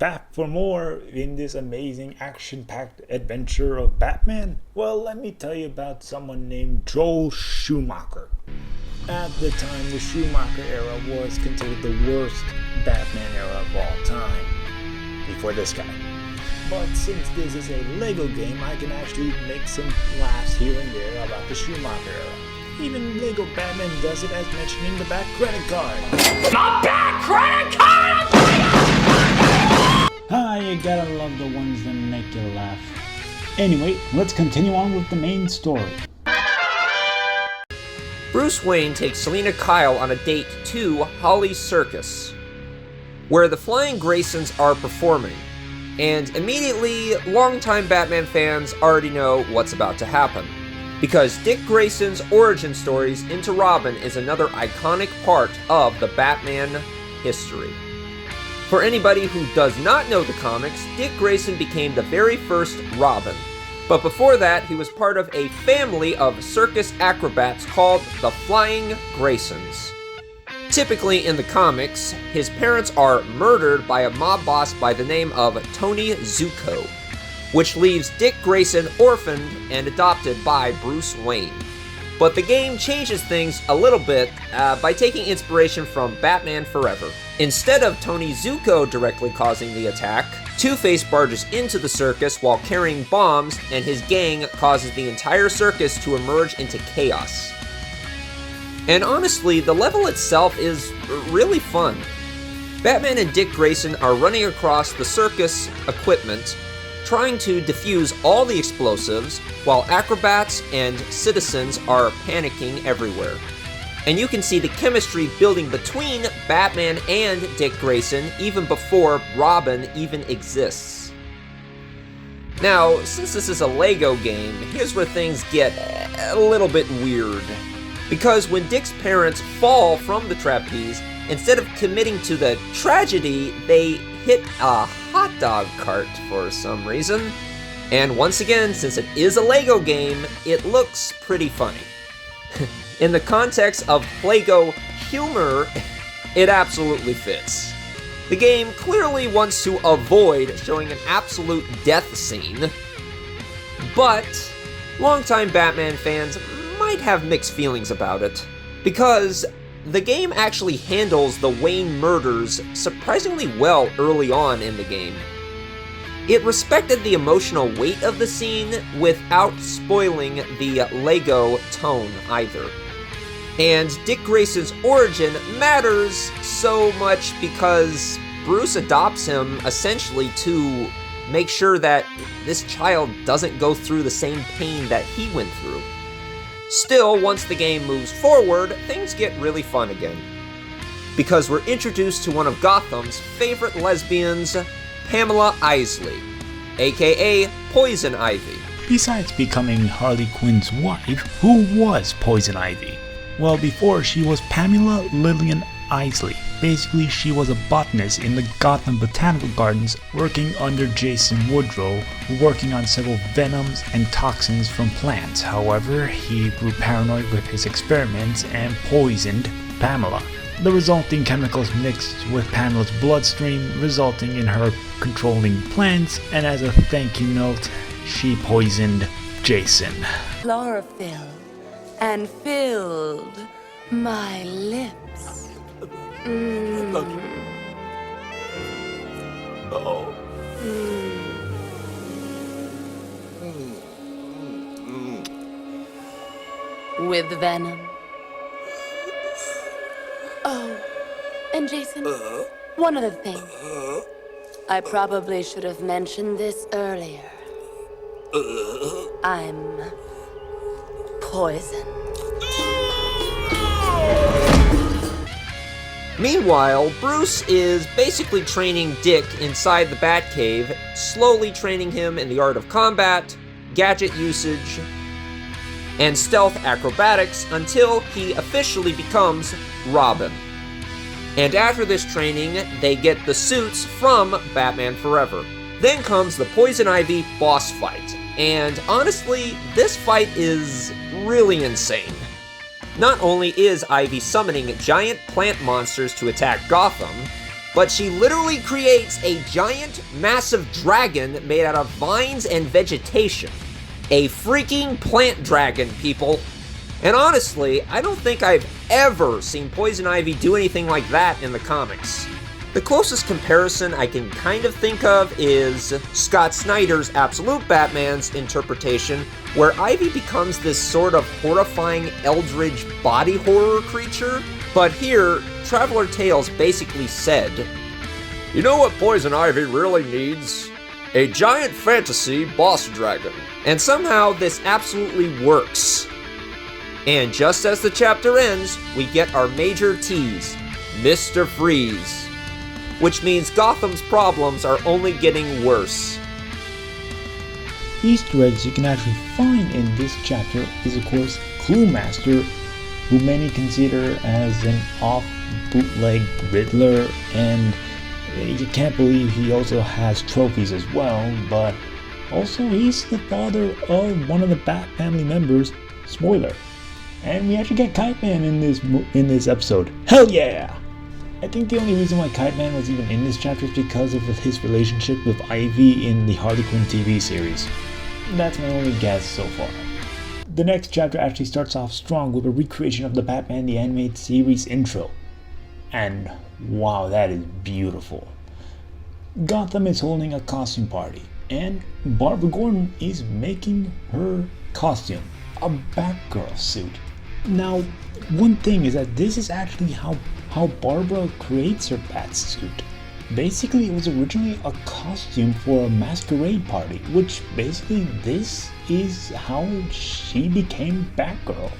back for more in this amazing action-packed adventure of Batman? Well, let me tell you about someone named Joel Schumacher. At the time, the Schumacher era was considered the worst Batman era of all time, before this guy. But since this is a Lego game, I can actually make some laughs here and there about the Schumacher era. Even Lego Batman does it, as mentioned in the back credit card. My back credit card! Ah, you gotta love the ones that make you laugh. Anyway, let's continue on with the main story. Bruce Wayne takes Selina Kyle on a date to Holly's Circus, where the Flying Graysons are performing. And immediately, longtime Batman fans already know what's about to happen. Because Dick Grayson's origin stories into Robin is another iconic part of the Batman history. For anybody who does not know the comics, Dick Grayson became the very first Robin. But before that, he was part of a family of circus acrobats called the Flying Graysons. Typically in the comics, his parents are murdered by a mob boss by the name of Tony Zuko, which leaves Dick Grayson orphaned and adopted by Bruce Wayne. But the game changes things a little bit by taking inspiration from Batman Forever. Instead of Tony Zuko directly causing the attack, Two-Face barges into the circus while carrying bombs, and his gang causes the entire circus to emerge into chaos. And honestly, the level itself is really fun. Batman and Dick Grayson are running across the circus equipment, trying to defuse all the explosives, while acrobats and citizens are panicking everywhere. And you can see the chemistry building between Batman and Dick Grayson even before Robin even exists. Now, since this is a Lego game, here's where things get a little bit weird. Because when Dick's parents fall from the trapeze, instead of committing to the tragedy, they hit a hot dog cart for some reason. And once again, since it is a Lego game, it looks pretty funny. In the context of Lego humor, it absolutely fits. The game clearly wants to avoid showing an absolute death scene, but longtime Batman fans might have mixed feelings about it, because the game actually handles the Wayne murders surprisingly well early on in the game. It respected the emotional weight of the scene without spoiling the Lego tone either. And Dick Grayson's origin matters so much because Bruce adopts him essentially to make sure that this child doesn't go through the same pain that he went through. Still, once the game moves forward, things get really fun again. Because we're introduced to one of Gotham's favorite lesbians, Pamela Isley, aka Poison Ivy. Besides becoming Harley Quinn's wife, who was Poison Ivy? Well, before she was Pamela Lillian Isley. Basically, she was a botanist in the Gotham Botanical Gardens working under Jason Woodrow, working on several venoms and toxins from plants. However, he grew paranoid with his experiments and poisoned Pamela. The resulting chemicals mixed with Pamela's bloodstream, resulting in her controlling plants, and as a thank you note, she poisoned Jason. Chlorophyll and filled my lips. With venom. Oh, and Jason, one other thing. I probably should have mentioned this earlier. I'm poison. Meanwhile, Bruce is basically training Dick inside the Batcave, slowly training him in the art of combat, gadget usage, and stealth acrobatics until he officially becomes Robin. And after this training, they get the suits from Batman Forever. Then comes the Poison Ivy boss fight, and honestly, this fight is really insane. Not only is Ivy summoning giant plant monsters to attack Gotham, but she literally creates a giant, massive dragon made out of vines and vegetation. A freaking plant dragon, people. And honestly, I don't think I've ever seen Poison Ivy do anything like that in the comics. The closest comparison I can kind of think of is Scott Snyder's Absolute Batman's interpretation, where Ivy becomes this sort of horrifying eldritch body horror creature. But here, Traveler Tales basically said, "You know what Poison Ivy really needs? A giant fantasy boss dragon." And somehow this absolutely works. And just as the chapter ends, we get our major tease, Mr. Freeze. Which means Gotham's problems are only getting worse. Easter eggs you can actually find in this chapter is of course Clue Master, who many consider as an off-bootleg Riddler, and you can't believe he also has trophies as well, but also he's the father of one of the Bat family members, spoiler. And we actually get Kite Man in this episode. Hell yeah! I think the only reason why Kite Man was even in this chapter is because of his relationship with Ivy in the Harley Quinn TV series. That's my only guess so far. The next chapter actually starts off strong with a recreation of the Batman the Animated Series intro. And wow, that is beautiful. Gotham is holding a costume party, and Barbara Gordon is making her costume, a Batgirl suit. Now, one thing is that this is actually how Barbara creates her bat suit. Basically, it was originally a costume for a masquerade party, which basically this is how she became Batgirl.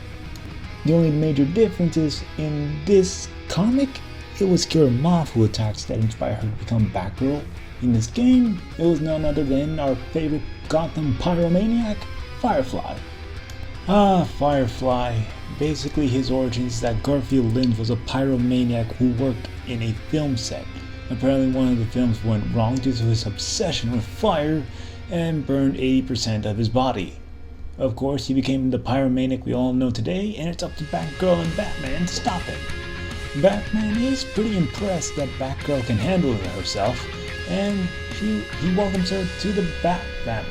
The only major difference is in this comic, it was Killer Moth who attacks that inspired her to become Batgirl. In this game, it was none other than our favorite Gotham pyromaniac, Firefly. Firefly. Basically, his origins is that Garfield Lynch was a pyromaniac who worked in a film set. Apparently, one of the films went wrong due to his obsession with fire and burned 80% of his body. Of course, he became the pyromaniac we all know today, and it's up to Batgirl and Batman to stop him. Batman is pretty impressed that Batgirl can handle herself, and he welcomes her to the Bat family.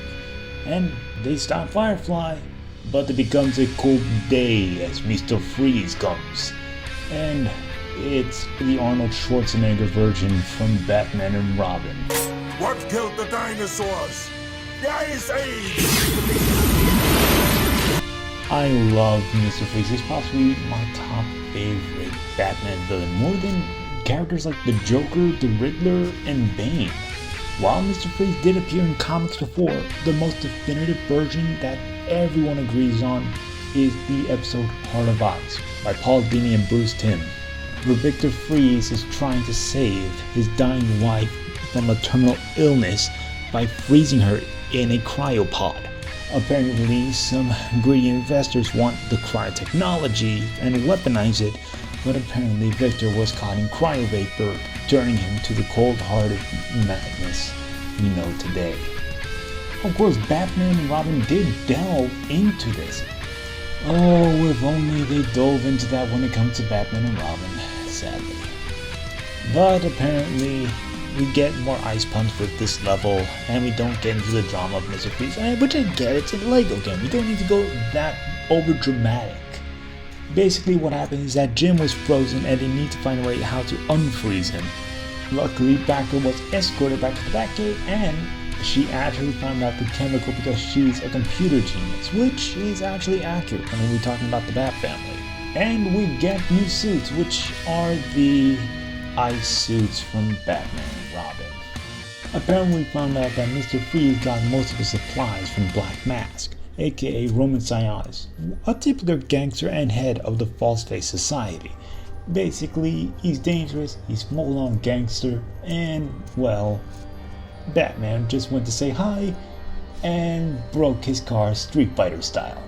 And they stop Firefly. But it becomes a cold day as Mr. Freeze comes. And it's the Arnold Schwarzenegger version from Batman and Robin. What killed the dinosaurs? The Ice Age! I love Mr. Freeze. He's possibly my top favorite Batman villain, more than characters like the Joker, the Riddler, and Bane. While Mr. Freeze did appear in comics before, the most definitive version that everyone agrees on is the episode Heart of Ice by Paul Dini and Bruce Timm, where Victor Freeze is trying to save his dying wife from a terminal illness by freezing her in a cryopod. Apparently, some greedy investors want the cryotechnology and weaponize it, but apparently Victor was caught in cryovapor, turning him to the cold-hearted madness we know today. Of course, Batman and Robin did delve into this. Oh, if only they dove into that when it comes to Batman and Robin, sadly. But apparently, we get more ice punch with this level, and we don't get into the drama of Mr. Freeze, which I get, it's a Lego game. We don't need to go that over dramatic. Basically, what happened is that Jim was frozen, and they need to find a way how to unfreeze him. Luckily, Batgirl was escorted back to the Batcave, and she actually found out the chemical because she's a computer genius, which is actually accurate when we're talking about the Bat family. And we get new suits, which are the ice suits from Batman and Robin. Apparently, we found out that Mr. Freeze got most of his supplies from Black Mask, aka Roman Sionis, a typical gangster and head of the False Face Society. Basically, he's dangerous, he's full-on gangster, and, well, Batman just went to say hi and broke his car Street Fighter style.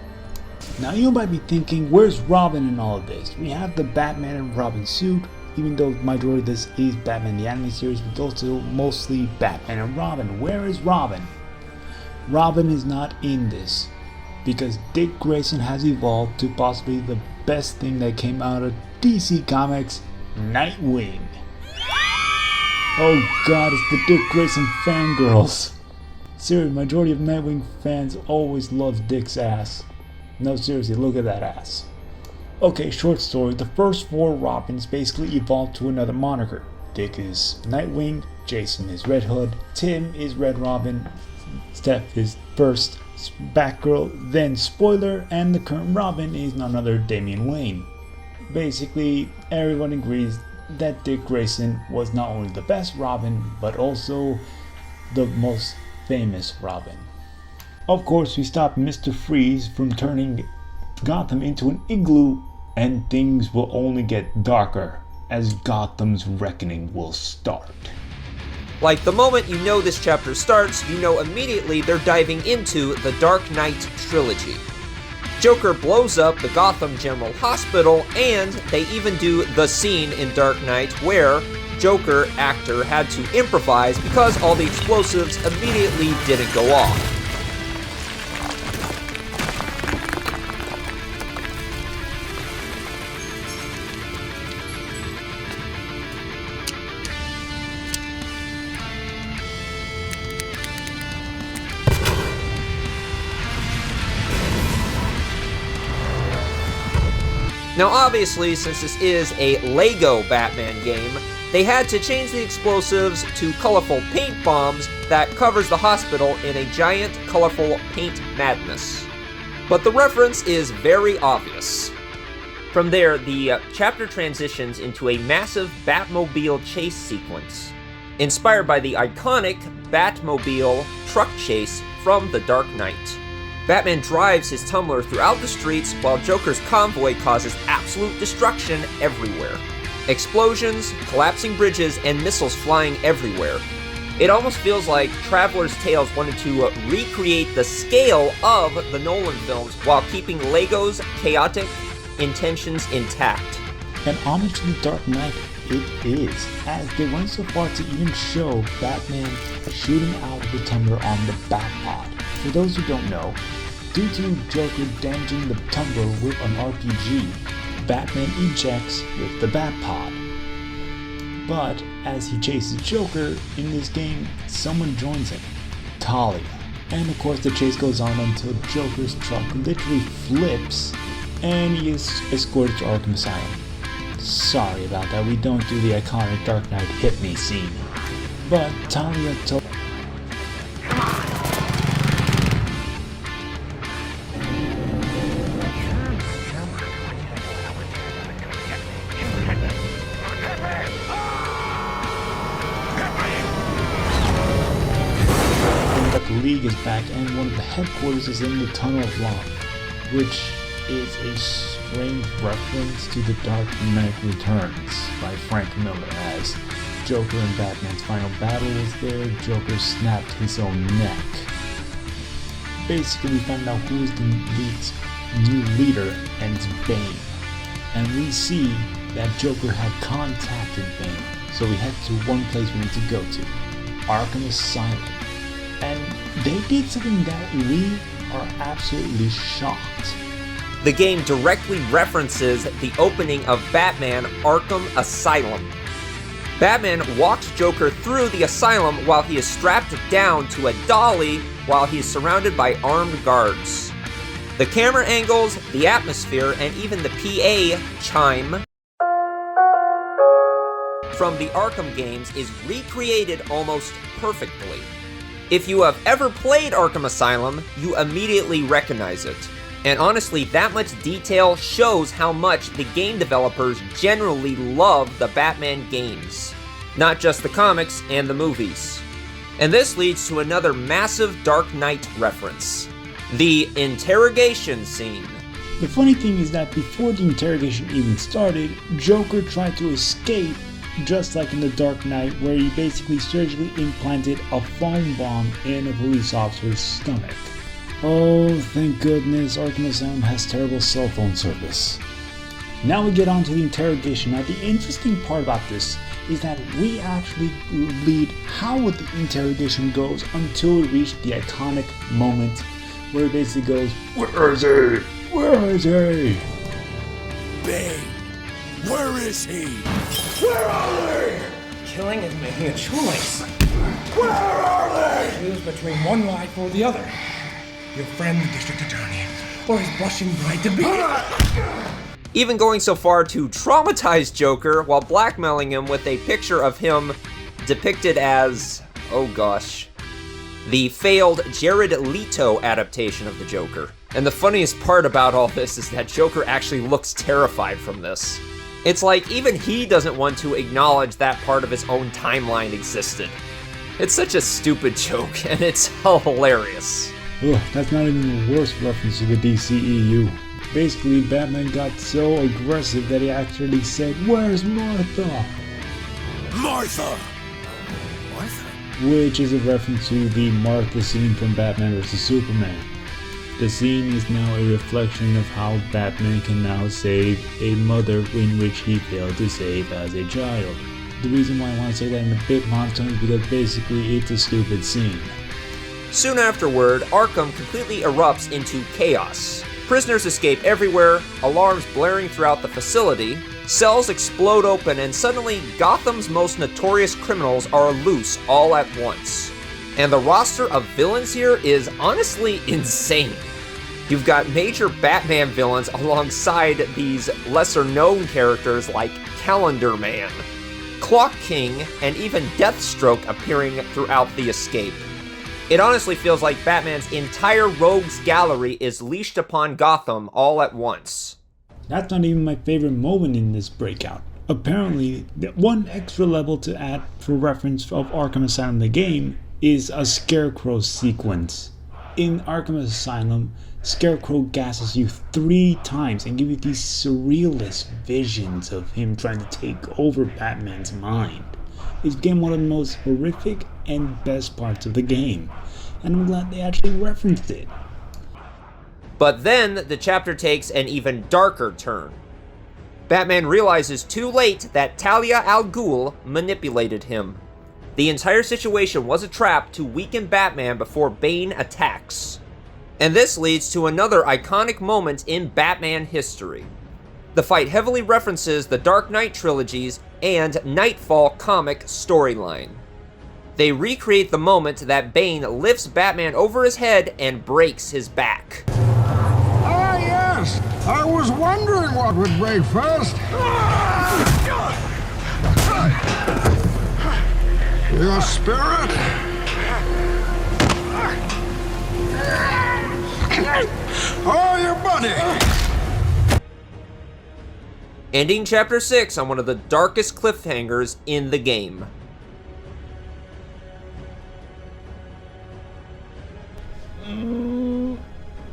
Now you might be thinking, where's Robin in all of this? We have the Batman and Robin suit, even though majority of this is Batman the Anime Series, but also mostly Batman and Robin. Where is Robin? Robin is not in this, because Dick Grayson has evolved to possibly the best thing that came out of DC Comics, Nightwing. Oh god, it's the Dick Grayson fangirls. Seriously, majority of Nightwing fans always love Dick's ass. No, seriously, look at that ass. Okay, short story. The first 4 Robins basically evolved to another moniker. Dick is Nightwing, Jason is Red Hood, Tim is Red Robin, Steph is first Batgirl, then Spoiler, and the current Robin is none other Damian Wayne. Basically, everyone agrees that Dick Grayson was not only the best Robin, but also the most famous Robin. Of course, we stopped Mr. Freeze from turning Gotham into an igloo, and things will only get darker as Gotham's reckoning will start. Like, the moment you know this chapter starts, you know immediately they're diving into the Dark Knight trilogy. Joker blows up the Gotham General Hospital, and they even do the scene in Dark Knight where Joker actor had to improvise because all the explosives immediately didn't go off. Now obviously, since this is a Lego Batman game, they had to change the explosives to colorful paint bombs that covers the hospital in a giant colorful paint madness. But the reference is very obvious. From there, the chapter transitions into a massive Batmobile chase sequence, inspired by the iconic Batmobile truck chase from The Dark Knight. Batman drives his tumbler throughout the streets while Joker's convoy causes absolute destruction everywhere. Explosions, collapsing bridges, and missiles flying everywhere. It almost feels like Traveler's Tales wanted to recreate the scale of the Nolan films while keeping Lego's chaotic intentions intact. And homage to The Dark Knight it is, as they went so far to even show Batman shooting out of the tumbler on the Batpod. For those who don't know, due to Joker damaging the tumbler with an RPG, Batman ejects with the Batpod. But as he chases Joker, in this game, someone joins him, Talia. And of course the chase goes on until Joker's truck literally flips and he is escorted to Arkham Asylum. Sorry about that, we don't do the iconic Dark Knight hit me scene. But Talia told League is back, and one of the headquarters is in the Tunnel of Love, which is a strange reference to The Dark Knight Returns by Frank Miller, as Joker and Batman's final battle was there. Joker snapped his own neck. Basically, we found out who is the League's new leader, and it's Bane. And we see that Joker had contacted Bane, so we head to one place we need to go to, Arkham Asylum. And they did something that we are absolutely shocked. The game directly references the opening of Batman Arkham Asylum. Batman walks Joker through the asylum while he is strapped down to a dolly while he is surrounded by armed guards. The camera angles, the atmosphere, and even the PA chime from the Arkham games is recreated almost perfectly. If you have ever played Arkham Asylum, you immediately recognize it. And honestly, that much detail shows how much the game developers generally love the Batman games, not just the comics and the movies. And this leads to another massive Dark Knight reference, the interrogation scene. The funny thing is that before the interrogation even started, Joker tried to escape, just like in The Dark Knight, where he basically surgically implanted a foam bomb in a police officer's stomach. Oh, thank goodness Arkham Asylum has terrible cell phone service. Now we get on to the interrogation. Now the interesting part about this is that we actually read how the interrogation goes until we reach the iconic moment where it basically goes, "Where is he? Where is he?" Bane, where is he? Where are we? killing is making a choice. Where are they? Choose between one life or the other. Your friend, the district attorney, or his blushing bride to be. Even going so far to traumatize Joker while blackmailing him with a picture of him depicted as, oh gosh, the failed Jared Leto adaptation of the Joker. And the funniest part about all this is that Joker actually looks terrified from this. It's like even he doesn't want to acknowledge that part of his own timeline existed. It's such a stupid joke, and it's hilarious. Ugh, that's not even the worst reference to the DCEU. Basically, Batman got so aggressive that he actually said, "Where's Martha?" Martha! Martha? Which is a reference to the Martha scene from Batman vs. Superman. The scene is now a reflection of how Batman can now save a mother in which he failed to save as a child. The reason why I want to say that in a bit monotone is because basically it's a stupid scene. Soon afterward, Arkham completely erupts into chaos. Prisoners escape everywhere, alarms blaring throughout the facility, cells explode open, and suddenly Gotham's most notorious criminals are loose all at once. And the roster of villains here is honestly insane. You've got major Batman villains alongside these lesser-known characters like Calendar Man, Clock King, and even Deathstroke appearing throughout the escape. It honestly feels like Batman's entire rogues gallery is leashed upon Gotham all at once. That's not even my favorite moment in this breakout. Apparently, the one extra level to add for reference of Arkham Asylum the game is a Scarecrow sequence. In Arkham Asylum, Scarecrow gasses you 3 times and gives you these surrealist visions of him trying to take over Batman's mind. It became one of the most horrific and best parts of the game, and I'm glad they actually referenced it. But then the chapter takes an even darker turn. Batman realizes too late that Talia al Ghul manipulated him. The entire situation was a trap to weaken Batman before Bane attacks. And this leads to another iconic moment in Batman history. The fight heavily references the Dark Knight trilogies and Nightfall comic storyline. They recreate the moment that Bane lifts Batman over his head and breaks his back. Ah, yes! I was wondering what would break first. Your spirit? Oh, your buddy! Ending Chapter 6 on one of the darkest cliffhangers in the game.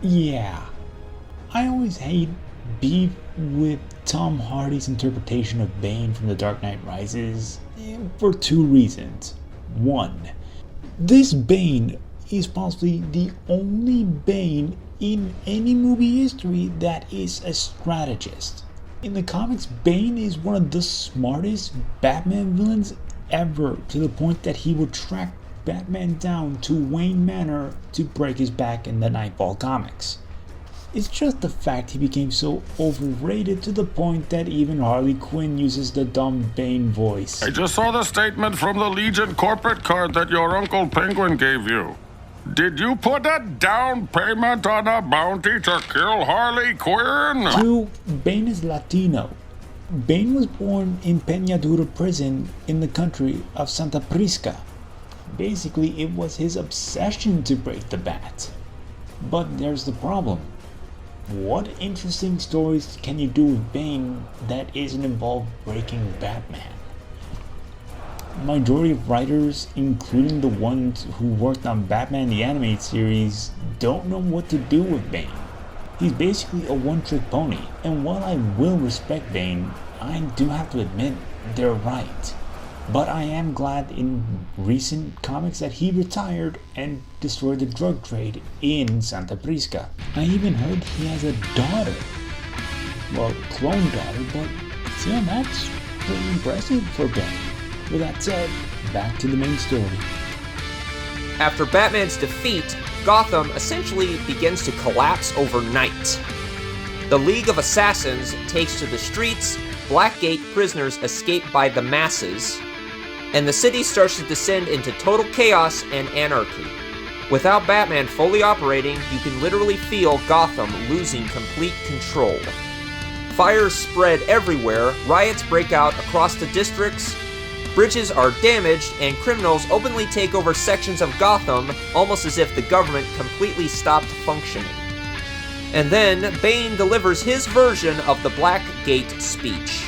Yeah. I always hate beef with Tom Hardy's interpretation of Bane from The Dark Knight Rises for 2 reasons. 1. This Bane is possibly the only Bane in any movie history that is a strategist. In the comics, Bane is one of the smartest Batman villains ever, to the point that he would track Batman down to Wayne Manor to break his back in the Nightfall comics. It's just the fact he became so overrated to the point that even Harley Quinn uses the dumb Bane voice. I just saw the statement from the Legion corporate card that your Uncle Penguin gave you. Did you put a down payment on a bounty to kill Harley Quinn? 2. Bane is Latino. Bane was born in Peñadura prison in the country of Santa Prisca. Basically, it was his obsession to break the bat. But there's the problem. What interesting stories can you do with Bane that isn't involved breaking Batman? Majority of writers, including the ones who worked on Batman the Animated Series, don't know what to do with Bane. He's basically a one-trick pony, and while I will respect Bane, I do have to admit they're right. But I am glad in recent comics that he retired and destroyed the drug trade in Santa Prisca. I even heard he has a daughter. Well, clone daughter, but still, that's pretty impressive for Bane. With that said, back to the main story. After Batman's defeat, Gotham essentially begins to collapse overnight. The League of Assassins takes to the streets, Blackgate prisoners escape by the masses, and the city starts to descend into total chaos and anarchy. Without Batman fully operating, you can literally feel Gotham losing complete control. Fires spread everywhere, riots break out across the districts, bridges are damaged, and criminals openly take over sections of Gotham, almost as if the government completely stopped functioning. And then, Bane delivers his version of the Black Gate speech.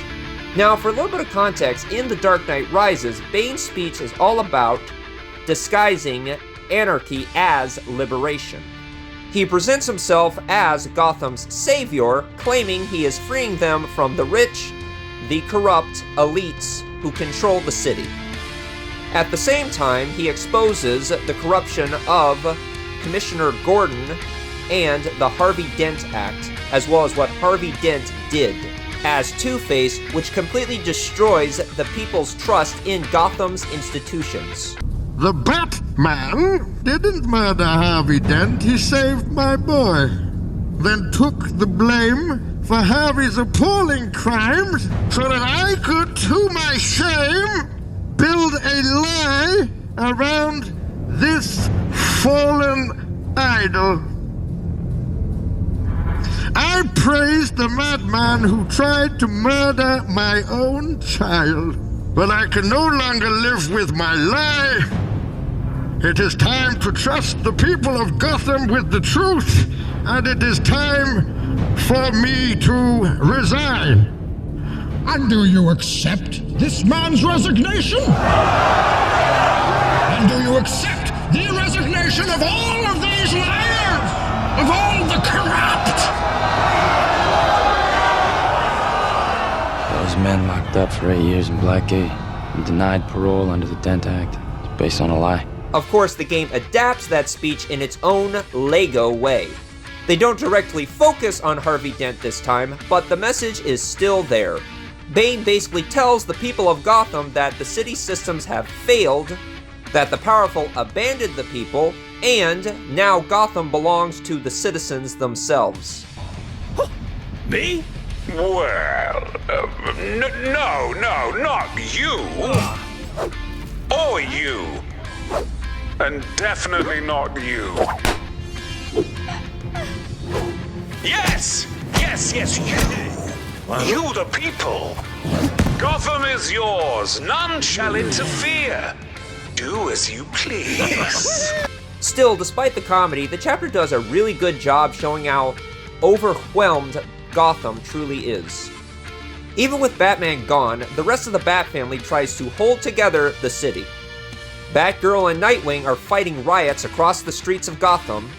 Now, for a little bit of context, in The Dark Knight Rises, Bane's speech is all about disguising anarchy as liberation. He presents himself as Gotham's savior, claiming he is freeing them from the rich, the corrupt elites who control the city. At the same time, he exposes the corruption of Commissioner Gordon and the Harvey Dent Act, as well as what Harvey Dent did as Two-Face, which completely destroys the people's trust in Gotham's institutions. The Batman didn't murder Harvey Dent, he saved my boy. Then took the blame for Harvey's appalling crimes so that I could, to my shame, build a lie around this fallen idol. I praised the madman who tried to murder my own child, but I can no longer live with my lie. It is time to trust the people of Gotham with the truth, and it is time for me to resign. And do you accept this man's resignation? And do you accept the resignation of all of these liars? Of all the corrupt? Those men locked up for 8 years in Blackgate and denied parole under the Dent Act. It's based on a lie. Of course, the game adapts that speech in its own Lego way. They don't directly focus on Harvey Dent this time, but the message is still there. Bane basically tells the people of Gotham that the city systems have failed, that the powerful abandoned the people, and now Gotham belongs to the citizens themselves. Me? Well, no, not you. Or you. And definitely not you. Yes, you. You the people. Gotham is yours. None shall interfere. Do as you please. Still, despite the comedy, the chapter does a really good job showing how overwhelmed Gotham truly is. Even with Batman gone, the rest of the Bat family tries to hold together the city. Batgirl and Nightwing are fighting riots across the streets of Gotham,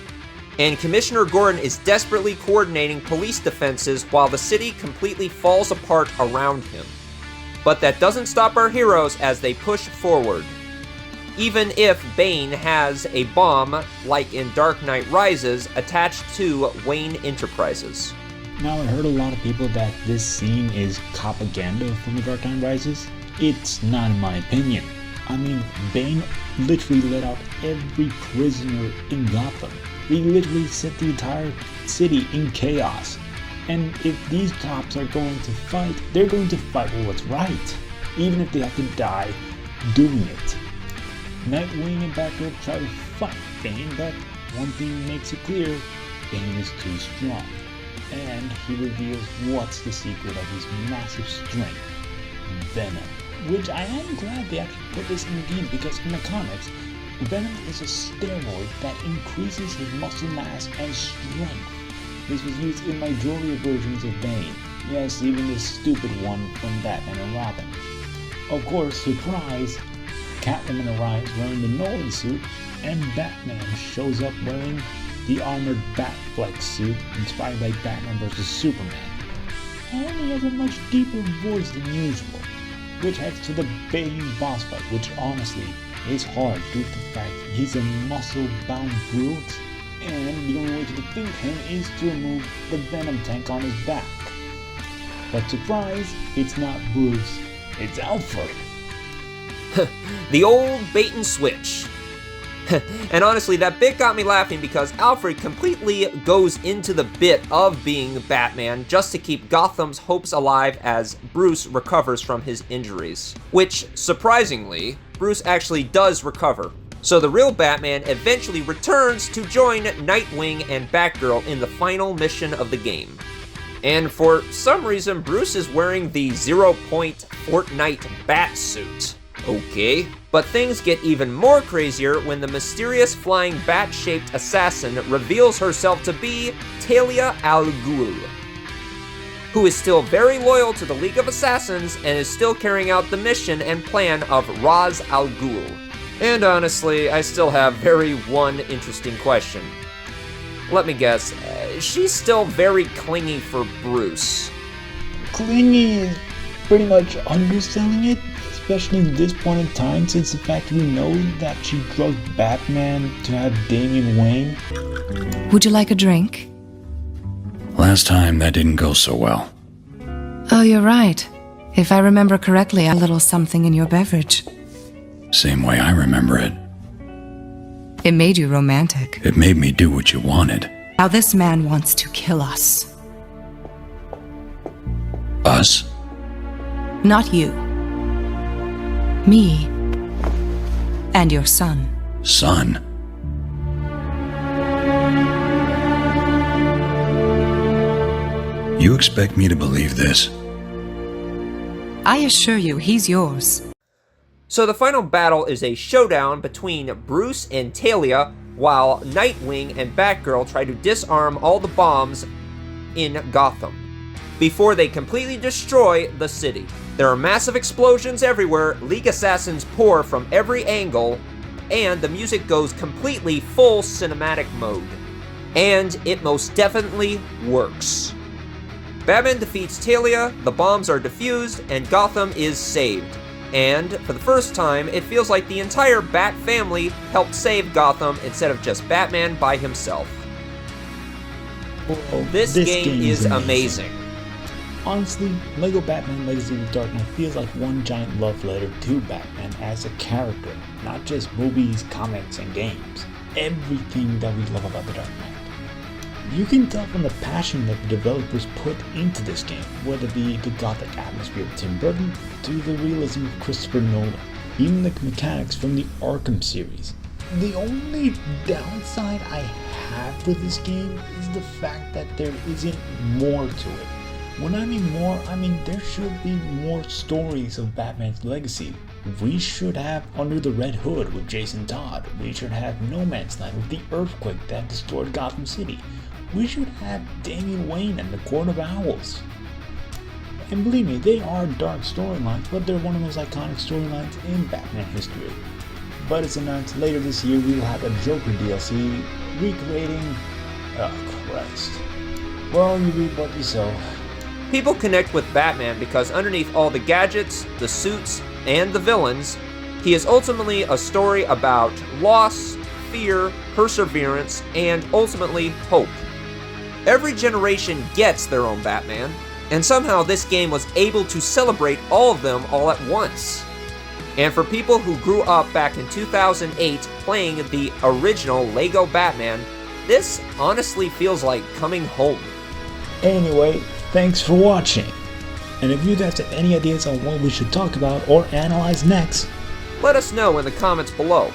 and Commissioner Gordon is desperately coordinating police defenses while the city completely falls apart around him. But that doesn't stop our heroes as they push forward. Even if Bane has a bomb, like in Dark Knight Rises, attached to Wayne Enterprises. Now, I heard a lot of people that this scene is propaganda from The Dark Knight Rises. It's not in my opinion. I mean, Bane literally let out every prisoner in Gotham. He literally set the entire city in chaos. And if these cops are going to fight, they're going to fight for what's right, even if they have to die doing it. Nightwing and Batgirl try to fight Bane, but one thing makes it clear, Bane is too strong. And he reveals what's the secret of his massive strength, Venom. Which I am glad they actually put this in the game, because in the comics, Venom is a steroid that increases his muscle mass and strength. This was used in majority of versions of Bane. Yes, even this stupid one from Batman and Robin. Of course, surprise, Catwoman arrives wearing the Nolan suit, and Batman shows up wearing the armored Batflex suit inspired by Batman vs. Superman. And he has a much deeper voice than usual, which heads to the Bane boss fight, which honestly is hard due to the fact he's a muscle-bound brute, and the only way to defeat him is to remove the Venom tank on his back. But surprise, it's not Bruce, it's Alfred. The old bait and switch. And honestly, that bit got me laughing because Alfred completely goes into the bit of being Batman just to keep Gotham's hopes alive as Bruce recovers from his injuries. Which, surprisingly, Bruce actually does recover. So the real Batman eventually returns to join Nightwing and Batgirl in the final mission of the game. And for some reason, Bruce is wearing the 0 Point Fortnite bat suit. Okay. But things get even more crazier when the mysterious flying bat-shaped assassin reveals herself to be Talia al Ghul, who is still very loyal to the League of Assassins and is still carrying out the mission and plan of Ra's al Ghul. And honestly, I still have one interesting question. Let me guess, she's still very clingy for Bruce. Clingy is pretty much underselling it, especially at this point in time, since the fact we know that she drugged Batman to have Damian Wayne. Would you like a drink? Last time that didn't go so well. Oh, you're right. If I remember correctly, a little something in your beverage. Same way I remember it. It made you romantic. It made me do what you wanted. Now this man wants to kill us. Us? Not you. Me. And your son. Son? You expect me to believe this? I assure you, he's yours. So the final battle is a showdown between Bruce and Talia, while Nightwing and Batgirl try to disarm all the bombs in Gotham before they completely destroy the city. There are massive explosions everywhere, League assassins pour from every angle, and the music goes completely full cinematic mode. And it most definitely works. Batman defeats Talia, the bombs are defused, and Gotham is saved. And, for the first time, it feels like the entire Bat family helped save Gotham instead of just Batman by himself. This game is amazing. Honestly, LEGO Batman Legacy of the Dark Knight feels like one giant love letter to Batman as a character, not just movies, comics, and games. Everything that we love about the Dark Knight. You can tell from the passion that the developers put into this game, whether it be the gothic atmosphere of Tim Burton to the realism of Christopher Nolan, even the mechanics from the Arkham series. The only downside I have with this game is the fact that there isn't more to it. When I mean more, I mean there should be more stories of Batman's legacy. We should have Under the Red Hood with Jason Todd. We should have No Man's Land with the earthquake that destroyed Gotham City. We should have Damian Wayne and the Court of Owls. And believe me, they are dark storylines, but they're one of the most iconic storylines in Batman history. But it's announced later this year we will have a Joker DLC recreating... oh Christ. Well, you read what you sow. People connect with Batman because underneath all the gadgets, the suits, and the villains, he is ultimately a story about loss, fear, perseverance, and ultimately hope. Every generation gets their own Batman, and somehow this game was able to celebrate all of them all at once. And for people who grew up back in 2008 playing the original LEGO Batman, this honestly feels like coming home. Anyway, thanks for watching. And if you guys have any ideas on what we should talk about or analyze next, let us know in the comments below.